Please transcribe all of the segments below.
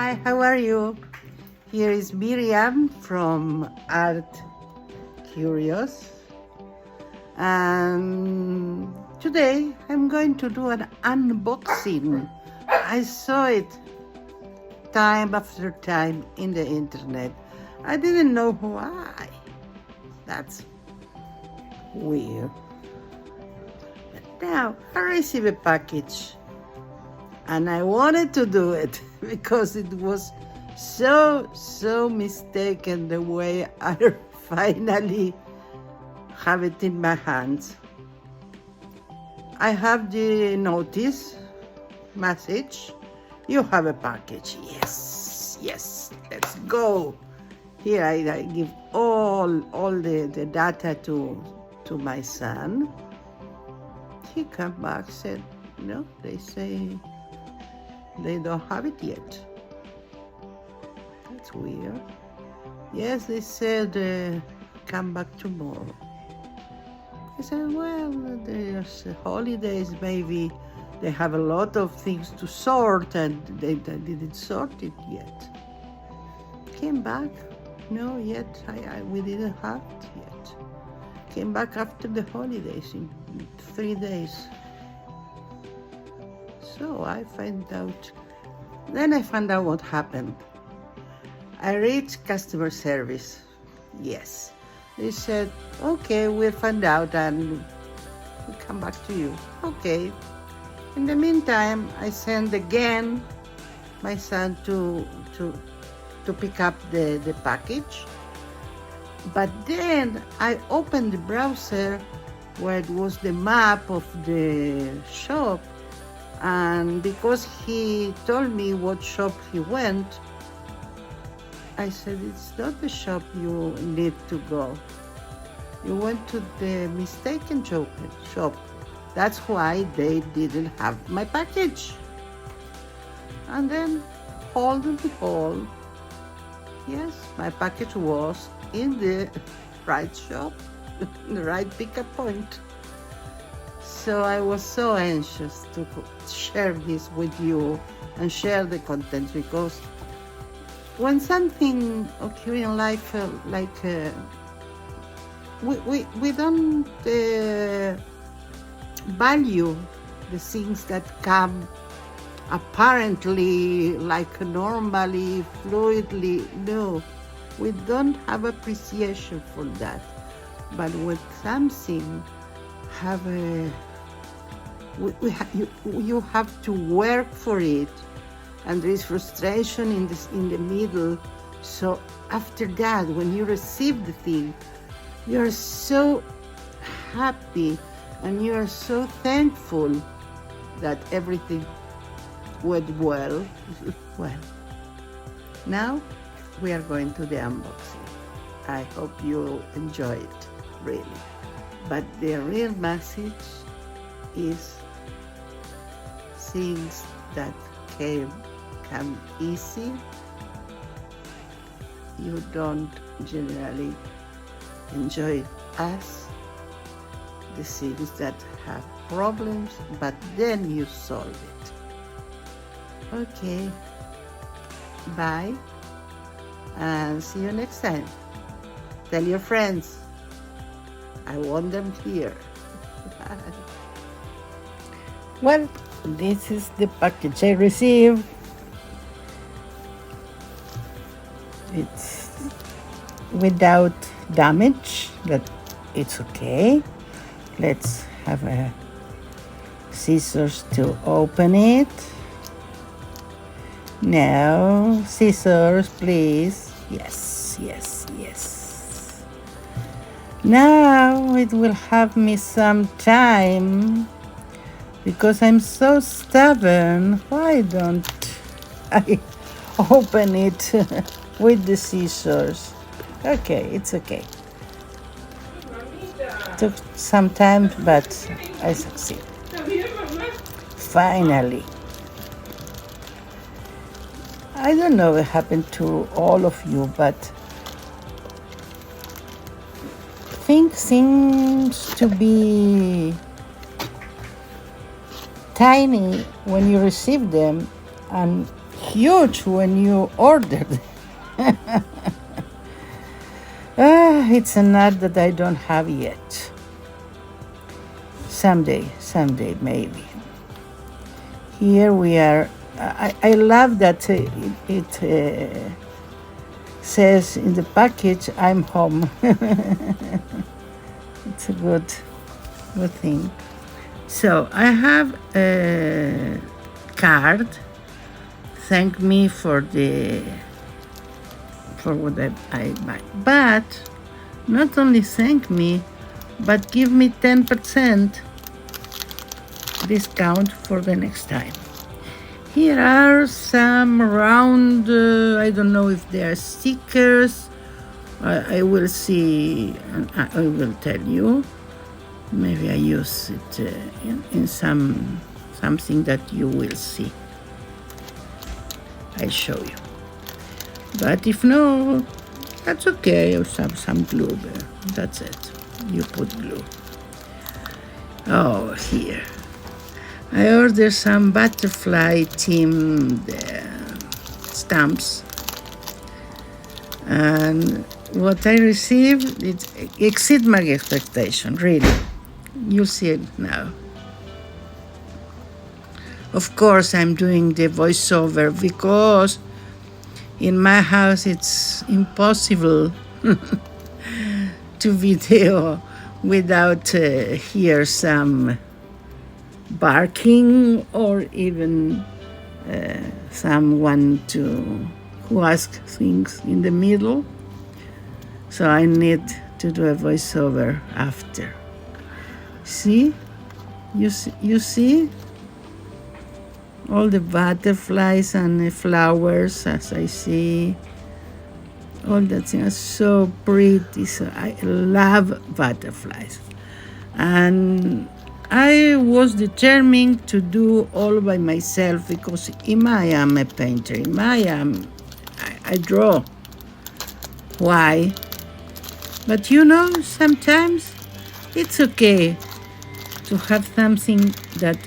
Hi, how are you? Here is Miriam from Art Curious. And today I'm going to do an unboxing. I saw it time after time in the internet. I didn't know why. That's weird. But now I received a package and I wanted to do it because it was so mistaken the way I finally have it in my hands. I have the notice message. You have a package. Yes, let's go. Here I give all the data to my son. He come back, said, no, they say they don't have it yet. That's weird. Yes, they said come back tomorrow. I said, well, there's holidays, maybe they have a lot of things to sort and they didn't sort it yet. Came back, no, yet, we didn't have it yet. Came back after the holidays in 3 days. So I found out what happened. I reached customer service. Yes. They said, okay, we'll find out and we'll come back to you. Okay. In the meantime, I sent again my son to pick up the package. But then I opened the browser where it was the map of the shop. And because he told me what shop he went, I said, it's not the shop you need to go. You went to the mistaken shop. That's why they didn't have my package. And then, hold and behold, yes, my package was in the right shop, the right pickup point. So I was so anxious to share this with you and share the content, because when something occurs in life we don't value the things that come apparently like normally, fluidly. No, we don't have appreciation for that. But when something have a you have to work for it, and there is frustration in the middle. So after that, when you receive the thing, you are so happy and you are so thankful that everything went well. Well, now we are going to the unboxing. I hope you enjoy it, really. But the real message is things that come easy, you don't generally enjoy as the things that have problems, but then you solve it. Okay, bye, and see you next time. Tell your friends, I want them here. Well, this is the package I received. It's without damage, but it's okay. Let's have a scissors to open it. Now, scissors, please. Yes. Now it will have me some time because I'm so stubborn. Why don't I open it with the scissors? Okay, it's okay. Took some time, but I succeed. Finally. I don't know what happened to all of you, but things seems to be tiny when you receive them and huge when you ordered. It's an art that I don't have yet. Someday maybe. Here we are. I love that it says in the package, "I'm home." It's a good thing. So I have a card. Thank me for what I buy. But not only thank me, but give me 10% discount for the next time. Here are some round, I don't know if they are stickers. I will see, and I will tell you. Maybe I use it in something that you will see. I show you. But if no, that's okay. You have some glue there. That's it. You put glue. Oh, here. I ordered some butterfly themed stamps. And what I received, it exceeds my expectation, really. You see it now. Of course, I'm doing the voiceover because in my house it's impossible to video without hear some barking or even someone who asks things in the middle. So I need to do a voiceover after. See? You see? All the butterflies and the flowers, as I see. All that thing is so pretty. So I love butterflies. And I was determined to do all by myself because I am a painter. I draw. Why? But sometimes it's okay to have something that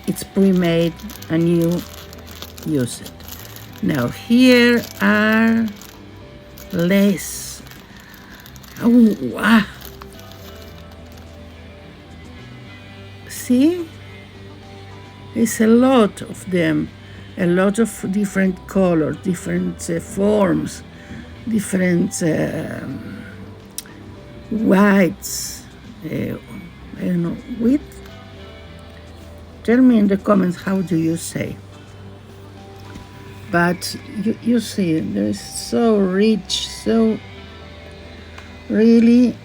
it's pre-made and you use it. Now here are lace. Oh, wow. See? It's a lot of them, a lot of different colors, different forms, different whites, I don't know, width. Tell me in the comments, how do you say? But you see, there's so rich, so really,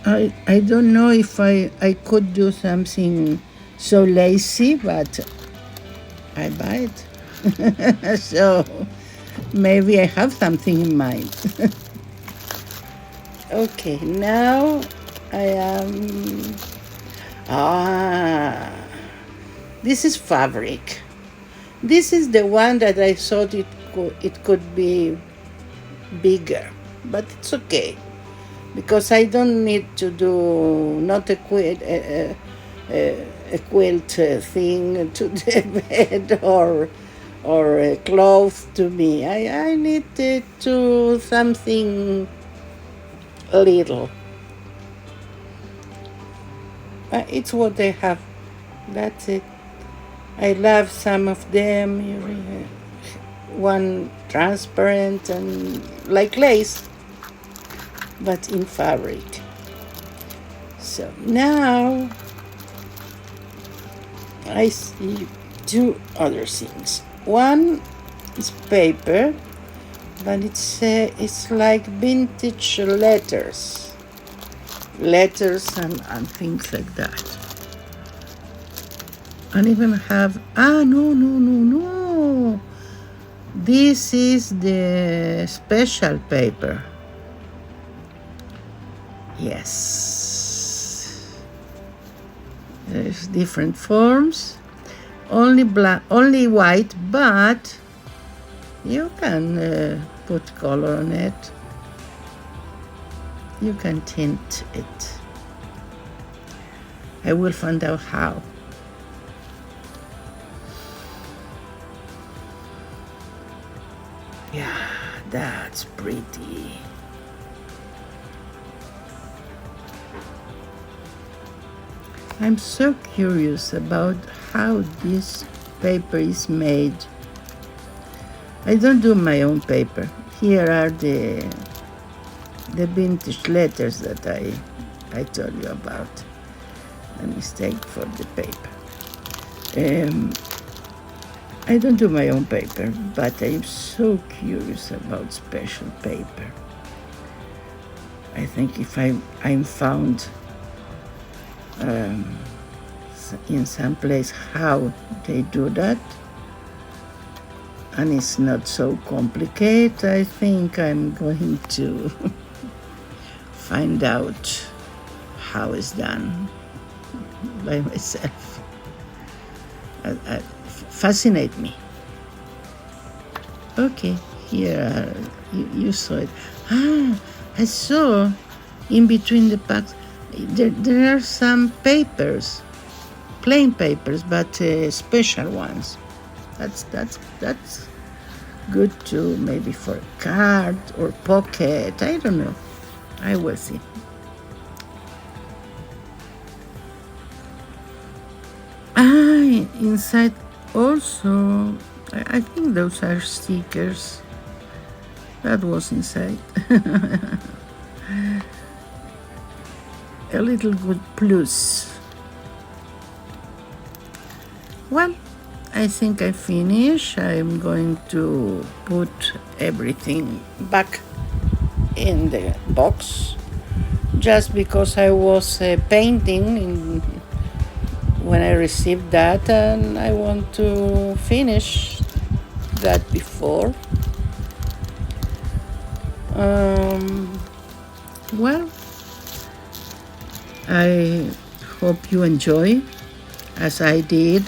I don't know if I could do something so lazy, but I buy it. So maybe I have something in mind. Okay, now I am... this is fabric. This is the one that I thought it could be bigger, but it's okay. Because I don't need to do not a quilt thing to the bed or a cloth to me. I need to do something little. It's what I have. That's it. I love some of them. One transparent and like lace, but in fabric. So now I see two other things. One is paper, but it's like vintage letters and things like that. And even have no. This is the special paper. Yes. There's different forms. Only black, only white, but you can put color on it. You can tint it. I will find out how. That's pretty. I'm so curious about how this paper is made. I don't do my own paper. Here are the vintage letters that I told you about. A mistake for the paper. I don't do my own paper, but I'm so curious about special paper. I think if I'm found in some place how they do that, and it's not so complicated, I think I'm going to find out how it's done by myself. Fascinate me. Okay, here you saw it. I saw in between the packs there are some papers, plain papers, but special ones. That's good too, maybe for a card or pocket. I don't know. I will see. Inside also, I think those are stickers. That was inside. A little good plus. Well, I think I finished. I'm going to put everything back in the box, just because I was painting when I received that, and I want to finish that before. Well, I hope you enjoy, as I did,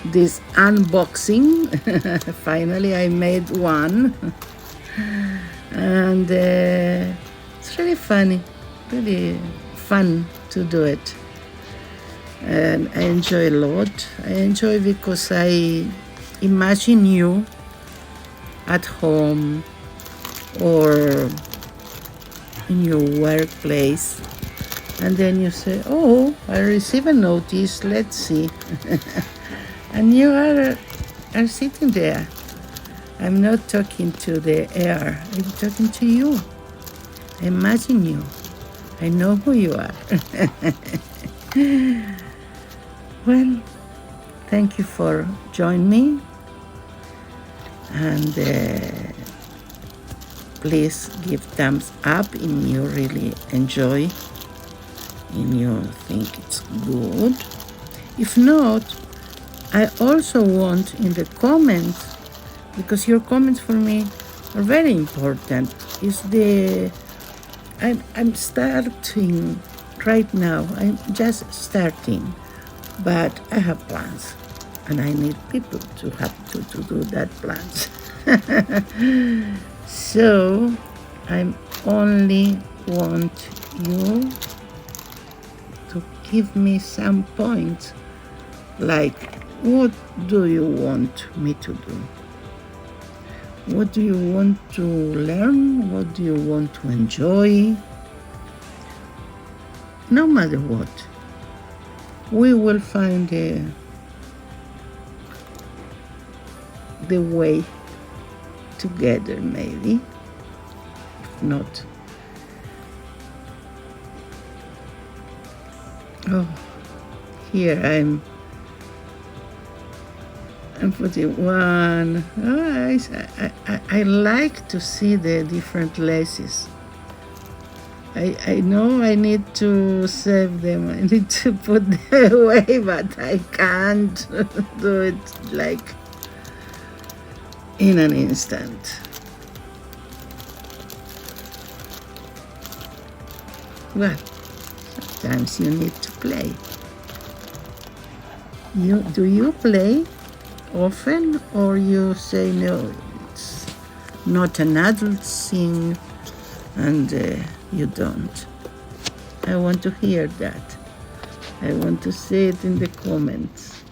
this unboxing. Finally I made one, and it's really funny, really fun to do it, and I enjoy a lot. I enjoy because I imagine you at home or in your workplace, and then you say, oh, I receive a notice, let's see. And you are sitting there. I'm not talking to the air, I'm talking to you. I imagine you. I know who you are. Well, thank you for joining me, and please give thumbs up if you really enjoy, if you think it's good. If not, I also want in the comments, because your comments for me are very important, is I'm starting right now. I'm just starting, but I have plans, and I need people to have to do that plans. So I only want you to give me some points, like, what do you want me to do? What do you want to learn? What do you want to enjoy? No matter what, we will find the way together, maybe. If not, oh, here I'm putting one. Oh, I like to see the different laces. I know I need to save them. I need to put them away, but I can't do it like in an instant. Well, sometimes you need to play. Do you play often, or you say no, it's not an adult thing, and you don't? I want to hear that. I want to see it in the comments.